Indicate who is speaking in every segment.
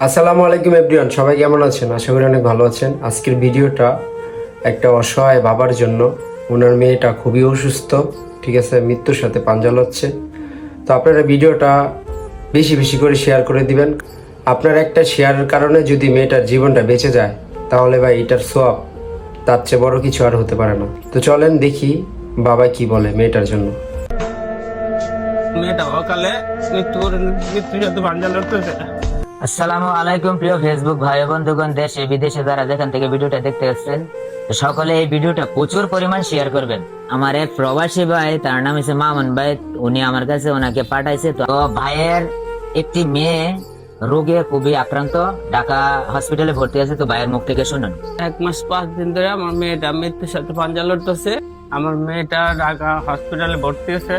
Speaker 1: আসসালামু আলাইকুম এভরিওয়ান, সবাই কেমন আছেন? আশা করি অনেক ভালো আছেন। আজকের ভিডিওটা একটা অসহায় বাবার জন্য। ওনার মেয়েটা খুবই অসুস্থ, ঠিক আছে, মৃত্যুর সাথে পাঞ্জা লড়ছে। তো আপনারা ভিডিওটা বেশি বেশি করে শেয়ার করে দিবেন। আপনার একটা শেয়ারের কারণে যদি মেয়েটার জীবনটা বেঁচে যায়, তাহলে ভাই এটার সোয়াব তার চেয়ে বড় কিছু আর হতে পারে না। তো চলেন দেখি বাবা কি বলে মেয়েটার জন্য।
Speaker 2: মেয়েটা অকালে মৃত্যুর সাথে পাঞ্জা লড়তেছে।
Speaker 3: আসসালামু আলাইকুম প্রিয় ফেসবুক ভাই বন্ধুগণ, দেশে বিদেশে যারা যেখান থেকে ভিডিওটা দেখতে আসছেন, তো সকলে এই ভিডিওটা প্রচুর পরিমাণ শেয়ার করবেন। আমার এক প্রবাসী ভাই, তার নাম হচ্ছে মামুন ভাই, উনি আমার কাছে ওনাকে পাঠাইছে। তো ভাইয়ের একটি মেয়ে রোগে খুবই আক্রান্ত, ঢাকা হসপিটালে ভর্তি আছে। তো ভাইয়ের মুখ থেকে শুনুন।
Speaker 2: 1 মাস 5 দিন ধরে আমার মেয়েটা মৃত্যুর সাথে পাঞ্জা লড়তেছে। আমার মেয়েটা ঢাকা হসপিটালে ভর্তি আছে।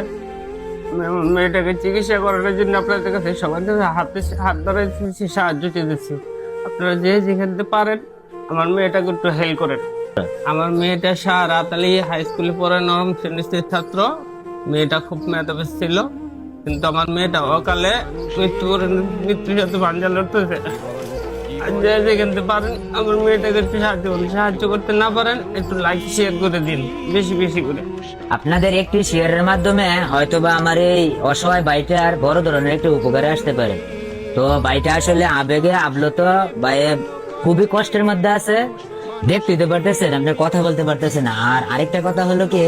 Speaker 2: মেয়েটাকে চিকিৎসা করার জন্য আপনাদের কাছে সবার কাছে হাত ধরে সাহায্য চেয়েছি। আপনারা যে যেখান থেকে পারেন আমার মেয়েটাকে একটু হেল্প করেন। আমার মেয়েটা শাহরাতালি হাই স্কুলে পড়ে, 9ম শ্রেণীর ছাত্র। মেয়েটা খুব মেধাবী ছিল, কিন্তু আমার মেয়েটা অকালে মৃত্যুর সাথে পাঞ্জা লড়তেছে। আর যে যেখান থেকে পারেন আমার মেয়েটাকে একটু সাহায্য করুন। সাহায্য করতে না পারেন একটু লাইক শেয়ার করে দিন, বেশি বেশি করে।
Speaker 3: আপনাদের একটি শেয়ারের মাধ্যমে হয়তোবা আমার এই অসহায় ভাইটার বড় ধরনের একটি উপকারে আসতে পারে। তো ভাইটা আসলে আবেগে আপ্লুত, ভাই খুবই কষ্টের মধ্যে আছে। দেখতে তো পারতেছেন, আপনার কথা বলতে পারতেছে না। আর আরেকটা কথা হলো কি,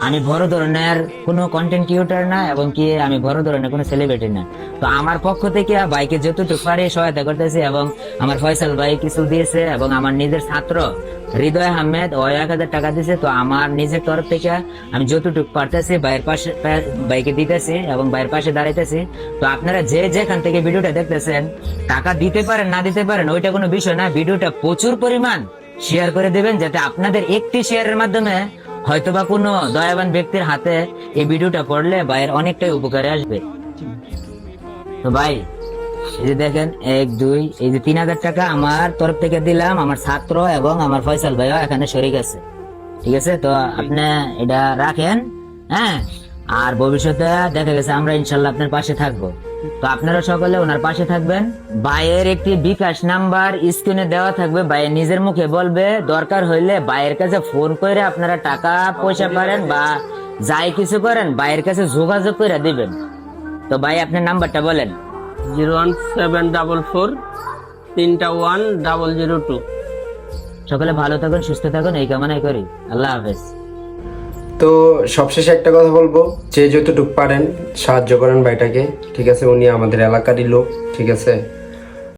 Speaker 3: আমি বড় ধরনের কোনো কন্টেন্ট ক্রিয়েটর না, এবং কি আমি বড় ধরনের কোনো সেলিব্রিটি না। তো আমার পক্ষ থেকে ভাইকে যতটুকু পারি সহায়তা করতেছি, এবং আমার ফয়সাল ভাই কিছু দিয়েছে, এবং আমার নিজের ছাত্র হৃদয় আহমেদ ও 1000 টাকা দিয়েছে। তো আমার নিজের তরফ থেকে আমি যতটুকু পারতেছি ভাইয়ের পাশে, ভাইকে দিতেছি এবং ভাইয়ের পাশে দাঁড়াইতেছি। তো আপনারা যে যেখান থেকে ভিডিওটা দেখতেছেন, টাকা দিতে পারেন না দিতে পারেন ওইটা কোনো বিষয় না, ভিডিওটা প্রচুর পরিমাণ শেয়ার করে দেবেন, যাতে আপনাদের একটি শেয়ারের মাধ্যমে হয়তোবা কোনো দয়াবান ব্যক্তির হাতে এই ভিডিওটা পড়লে ভাইয়ের অনেকটাই উপকারে আসবে। তো ভাই এই যে দেখেন, 1 2 এই যে 3000 টাকা আমার তরফ থেকে দিলাম। আমার ছাত্র এবং আমার ফয়সাল ভাইও এখানে শরীক আছে, ঠিক আছে? তো আপনি এটা রাখেন, হ্যাঁ। আর ভবিষ্যতে দেখা গেছে আমরা ইনশাল্লাহ আপনার পাশে থাকবো। তো আপনারা সকলে ওনার পাশে থাকবেন। ভাইয়ের একটি বিকাশ নাম্বার স্ক্রিনে দেওয়া থাকবে, ভাইয়ের নিজের মুখে বলবে। দরকার হইলে ভাইয়ের কাছে ফোন করে আপনারা টাকা পয়সা পারেন বা যাই কিছু করেন ভাইয়ের কাছে যোগাযোগ করে দিবেন। তো ভাই আপনার নাম্বারটা বলেন।
Speaker 2: 01744 31002।
Speaker 3: সকলে ভালো থাকুন, সুস্থ থাকুন, এই কামনাই করি। আল্লাহ হাফেজ।
Speaker 1: তো সবশেষে একটা কথা বলবো, যে যতটুকু পারেন সাহায্য করেন ভাইটাকে, ঠিক আছে? উনি আমাদের এলাকারই লোক, ঠিক আছে?